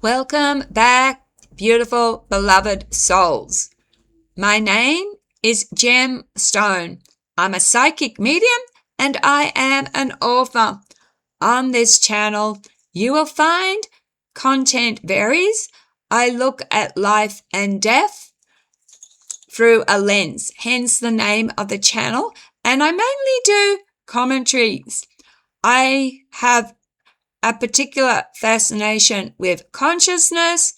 Welcome back, beautiful, beloved souls. My name is Gem Stone. I'm a psychic medium and I am an author. On this channel, you will find content varies. I look at life and death through a lens, hence the name of the channel, and I mainly do commentaries. I have a particular fascination with consciousness,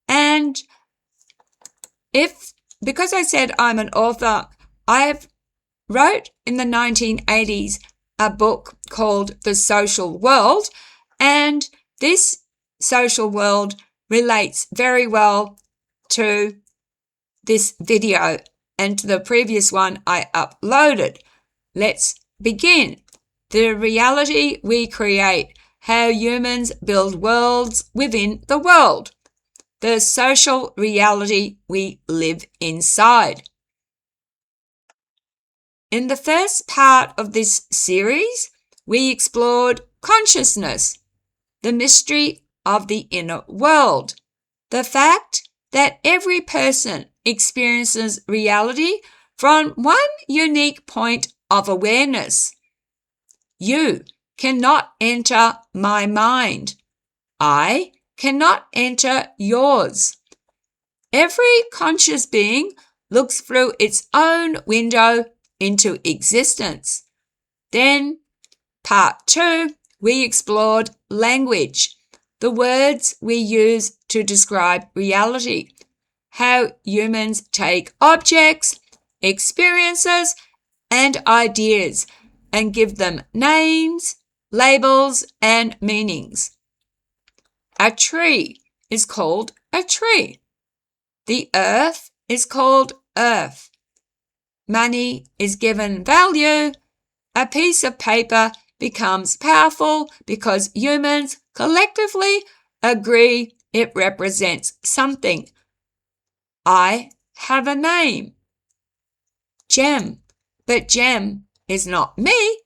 and because I said I'm an author, I wrote in the 1980s a book called The Social World, and this social world relates very well to this video and to the previous one I uploaded. Let's begin. The reality we create, how humans build worlds within the world. The social reality we live inside. In the first part of this series, we explored consciousness, the mystery of the inner world, the fact that every person experiences reality from one unique point of awareness. You cannot enter my mind. I cannot enter yours. Every conscious being looks through its own window into existence. Then, part 2, we explored language, the words we use to describe reality, how humans take objects, experiences, and ideas and give them names, labels, and meanings. A tree is called a tree. The earth is called earth. Money is given value. A piece of paper becomes powerful because humans collectively agree it represents something. I have a name, Gem, but Gem is not me.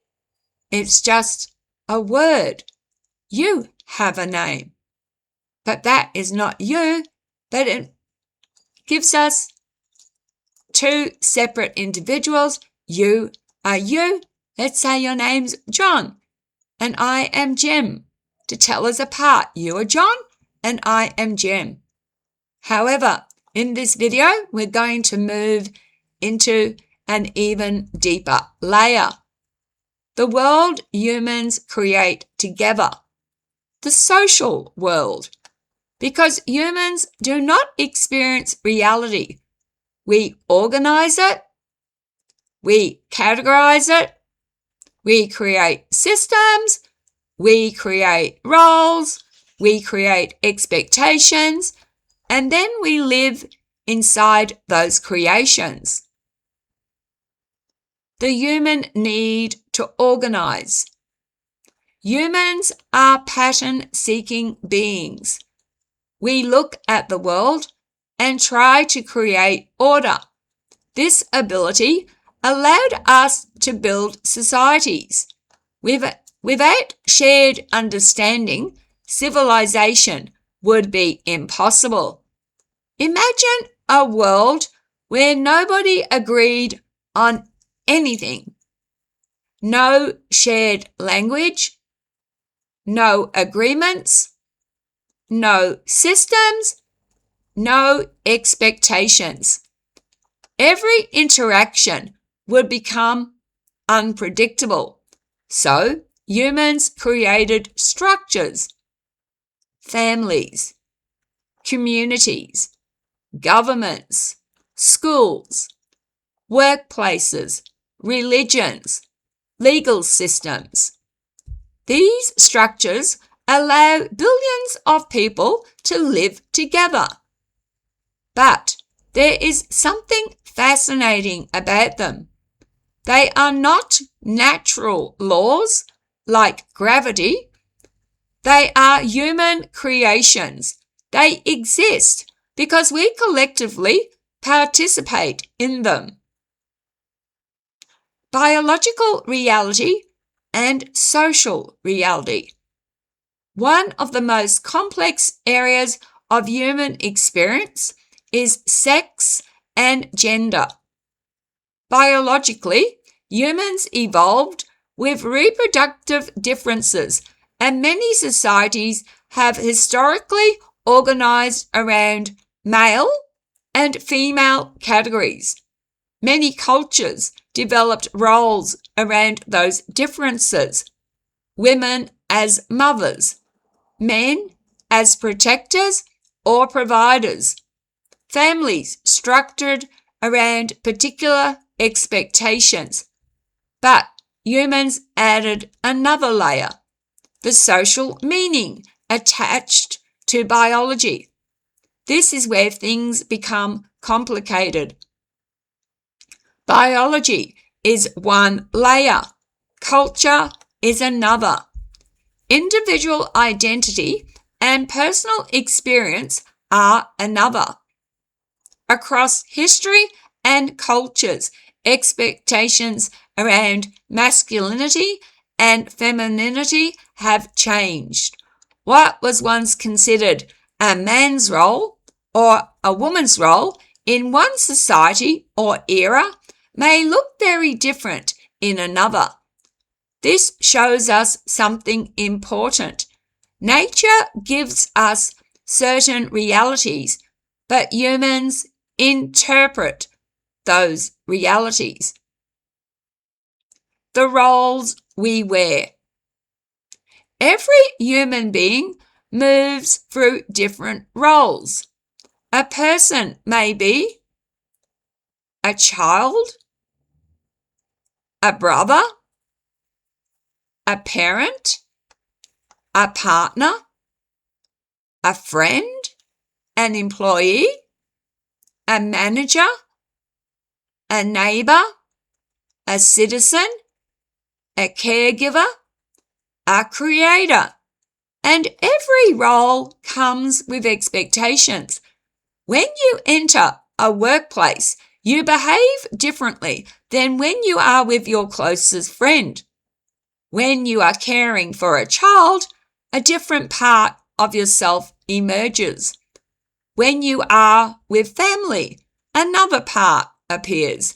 It's just a word. You have a name, but that is not you, but it gives us two separate individuals. You are you. Let's say your name's John and I am Gem. To tell us apart, you are John and I am Gem. However, in this video, we're going to move into an even deeper layer. The world humans create together. The social world. Because humans do not experience reality. We organize it. We categorize it. We create systems. We create roles. We create expectations. And then we live inside those creations. The human need to organize. Humans are pattern-seeking beings. We look at the world and try to create order. This ability allowed us to build societies. Without shared understanding, civilization would be impossible. Imagine a world where nobody agreed on anything. No shared language, no agreements, no systems, no expectations. Every interaction would become unpredictable. So, humans created structures, families, communities, governments, schools, workplaces, religions, legal systems. These structures allow billions of people to live together. But there is something fascinating about them. They are not natural laws like gravity. They are human creations. They exist because we collectively participate in them. Biological reality and social reality. One of the most complex areas of human experience is sex and gender. Biologically, humans evolved with reproductive differences, and many societies have historically organized around male and female categories. Many cultures developed roles around those differences. Women as mothers, men as protectors or providers, families structured around particular expectations. But humans added another layer, the social meaning attached to biology. This is where things become complicated. Biology is one layer, culture is another. Individual identity and personal experience are another. Across history and cultures, expectations around masculinity and femininity have changed. What was once considered a man's role or a woman's role in one society or era may look very different in another. This shows us something important. Nature gives us certain realities, but humans interpret those realities. The roles we wear. Every human being moves through different roles. A person may be a child, a brother, a parent, a partner, a friend, an employee, a manager, a neighbor, a citizen, a caregiver, a creator. And every role comes with expectations. When you enter a workplace, you behave differently than when you are with your closest friend. When you are caring for a child, a different part of yourself emerges. When you are with family, another part appears.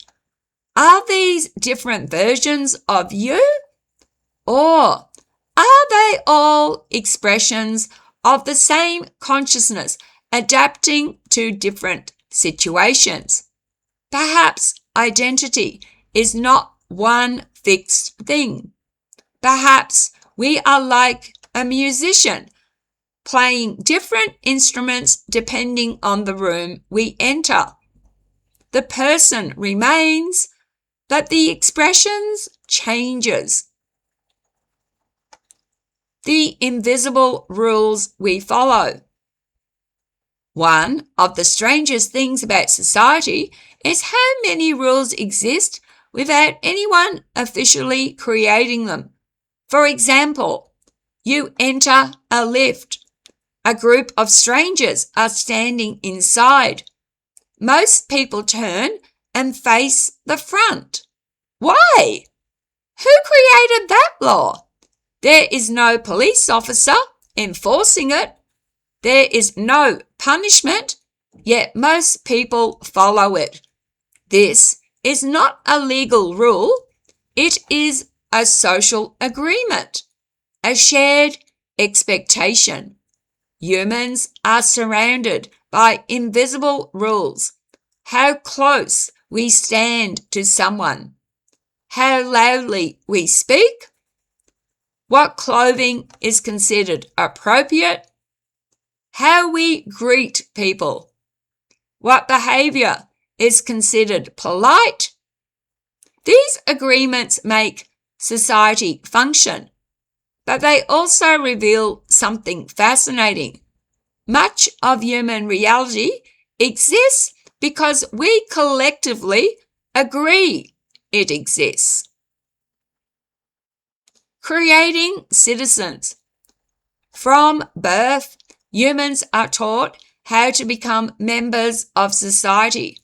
Are these different versions of you? Or are they all expressions of the same consciousness adapting to different situations? Perhaps identity is not one fixed thing. Perhaps we are like a musician, playing different instruments depending on the room we enter. The person remains, but the expressions changes. The invisible rules we follow. One of the strangest things about society is how many rules exist without anyone officially creating them. For example, you enter a lift. A group of strangers are standing inside. Most people turn and face the front. Why? Who created that law? There is no police officer enforcing it. There is no punishment, yet most people follow it. This is not a legal rule. It is a social agreement, a shared expectation. Humans are surrounded by invisible rules. How close we stand to someone, how loudly we speak, what clothing is considered appropriate, how we greet people, what behavior is considered polite. These agreements make society function, but they also reveal something fascinating. Much of human reality exists because we collectively agree it exists. Creating citizens. From birth, humans are taught how to become members of society.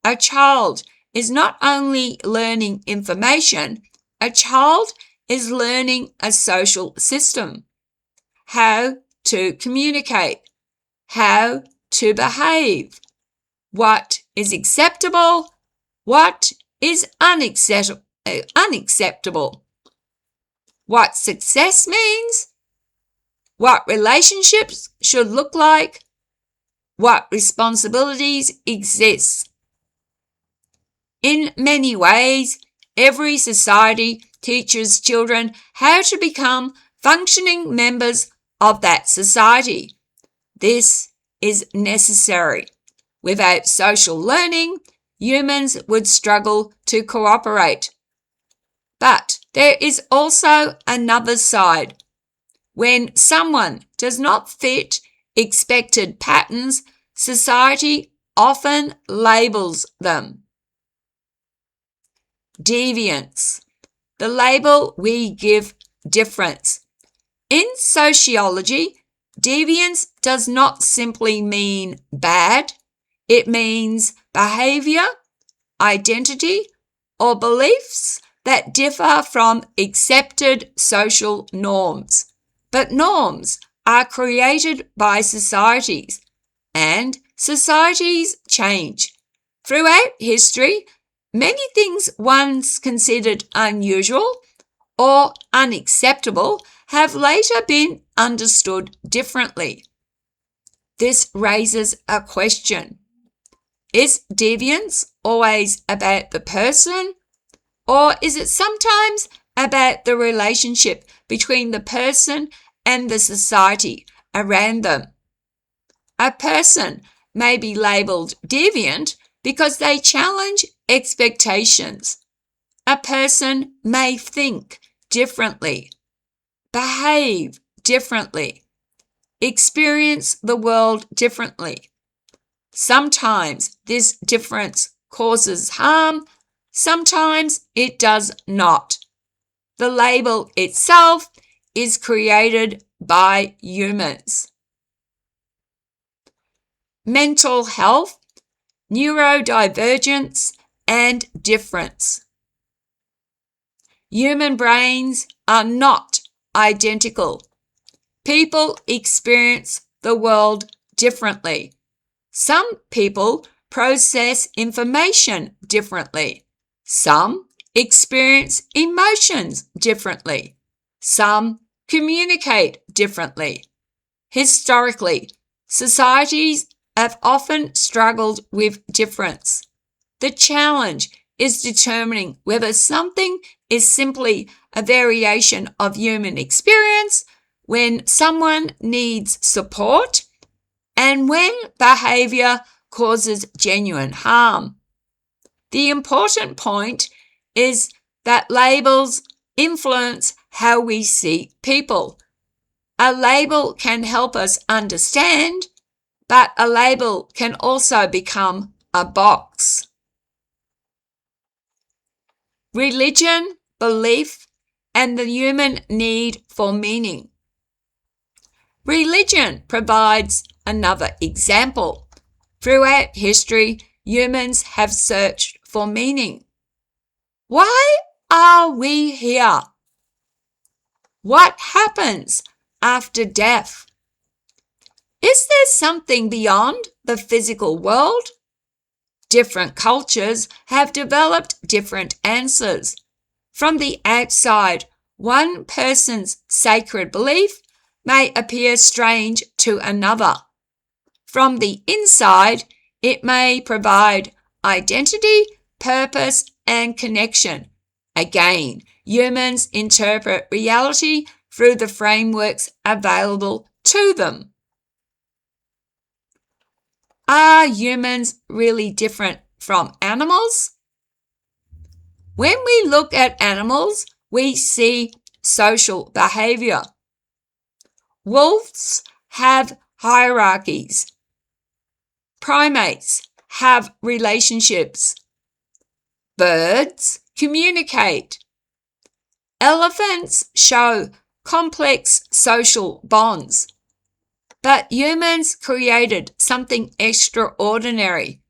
A child is not only learning information, a child is learning a social system. how to communicate, how to behave, what is acceptable, what is unacceptable, what success means, what relationships should look like, what responsibilities exist. In many ways, every society teaches children how to become functioning members of that society. This is necessary. Without social learning, humans would struggle to cooperate. But there is also another side. When someone does not fit expected patterns, society often labels them. Deviance, the label we give difference. In sociology, deviance does not simply mean bad. It means behavior, identity, or beliefs that differ from accepted social norms. But norms are created by societies, and societies change. Throughout history, many things once considered unusual or unacceptable have later been understood differently. This raises a question. Is deviance always about the person, or is it sometimes about the relationship between the person and the society around them? A person may be labelled deviant because they challenge expectations. A person may think differently, behave differently, experience the world differently. Sometimes this difference causes harm, sometimes it does not. The label itself is created by humans. Mental health, neurodivergence, and difference. Human brains are not identical. People experience the world differently. Some people process information differently. Some experience emotions differently. Some communicate differently. Historically, societies have often struggled with difference. The challenge is determining whether something is simply a variation of human experience when someone needs support and when behavior causes genuine harm. The important point is that labels influence how we see people. A label can help us understand, but a label can also become a box. Religion, belief, and the human need for meaning. Religion provides another example. Throughout history, humans have searched for meaning. Why are we here? What happens after death? Is there something beyond the physical world? Different cultures have developed different answers. From the outside, one person's sacred belief may appear strange to another. From the inside, it may provide identity, purpose, and connection. Again, humans interpret reality through the frameworks available to them. Are humans really different from animals? When we look at animals, we see social behavior. Wolves have hierarchies. Primates have relationships. Birds communicate. Elephants show complex social bonds. But humans created something extraordinary.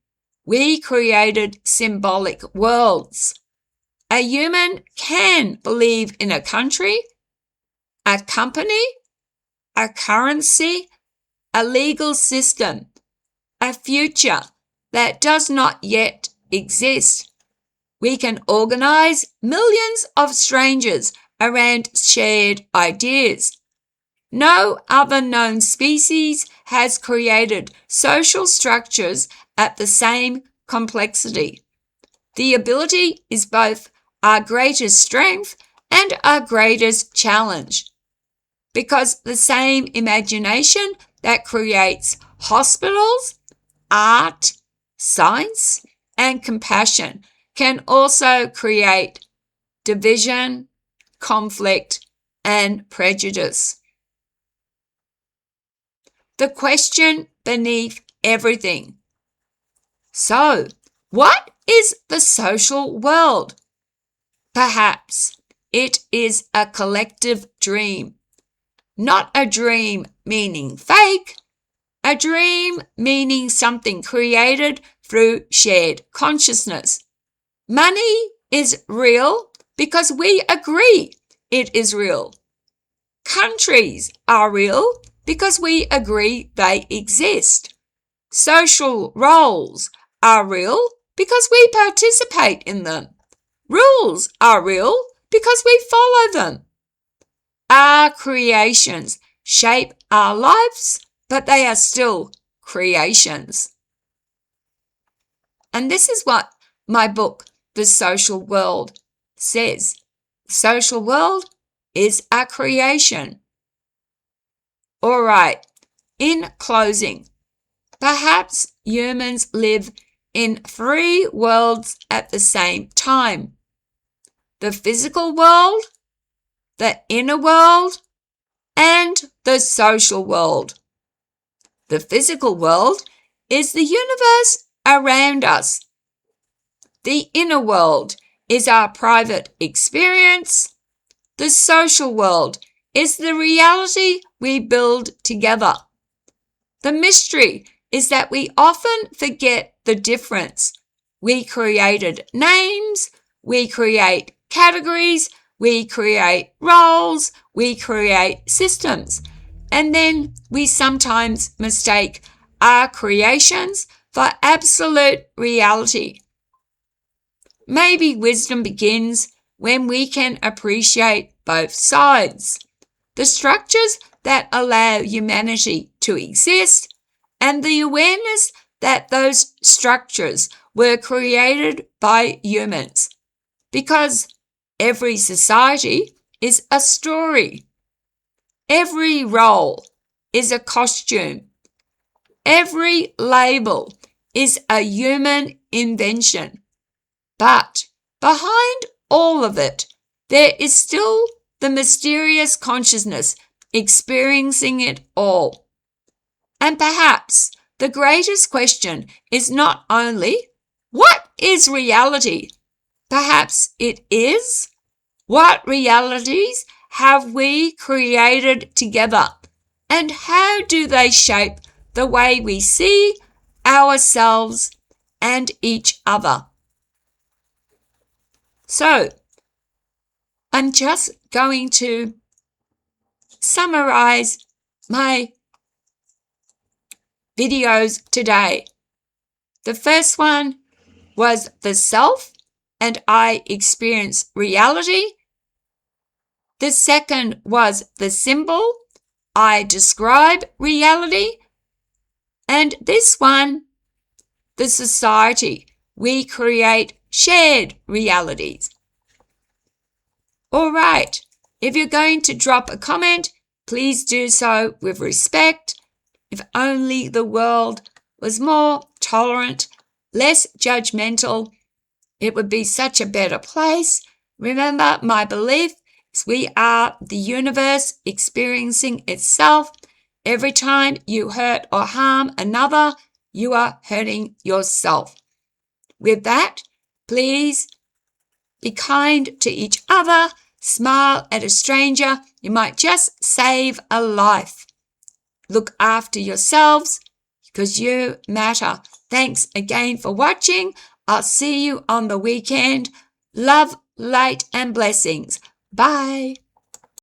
We created symbolic worlds. A human can believe in a country, a company, a currency, a legal system, a future that does not yet exist. We can organize millions of strangers around shared ideas. No other known species has created social structures at the same complexity. The ability is both our greatest strength and our greatest challenge, because the same imagination that creates hospitals, art, science, and compassion can also create division, conflict, and prejudice. The question beneath everything. So, what is the social world? Perhaps it is a collective dream. Not a dream meaning fake, a dream meaning something created through shared consciousness. Money is real because we agree it is real. Countries are real because we agree they exist. Social roles are real because we participate in them. Rules are real because we follow them. Our creations shape our lives, but they are still creations. And this is what my book, The Social World, says. The social world is a creation. All right, in closing, perhaps humans live in 3 worlds at the same time. The physical world, the inner world, and the social world. The physical world is the universe around us. The inner world is our private experience. The social world is the reality we build together. The mystery is that we often forget the difference. We created names, we create categories, we create roles, we create systems, and then we sometimes mistake our creations for absolute reality. Maybe wisdom begins when we can appreciate both sides, the structures that allow humanity to exist and the awareness that those structures were created by humans, because every society is a story. Every role is a costume. Every label is a human invention. But behind all of it, there is still the mysterious consciousness experiencing it all. And perhaps the greatest question is not only, what is reality? Perhaps it is, what realities have we created together, and how do they shape the way we see ourselves and each other? So, I'm just going to summarize my videos today. The first one was the self and I experience reality. The second was the symbol, I describe reality. And this one, the society, we create shared realities. All right, if you're going to drop a comment, please do so with respect. If only the world was more tolerant, less judgmental, it would be such a better place. Remember, my belief is we are the universe experiencing itself. Every time you hurt or harm another, you are hurting yourself. With that, please be kind to each other, smile at a stranger. You might just save a life. Look after yourselves because you matter. Thanks again for watching. I'll see you on the weekend. Love, light, and blessings. Bye.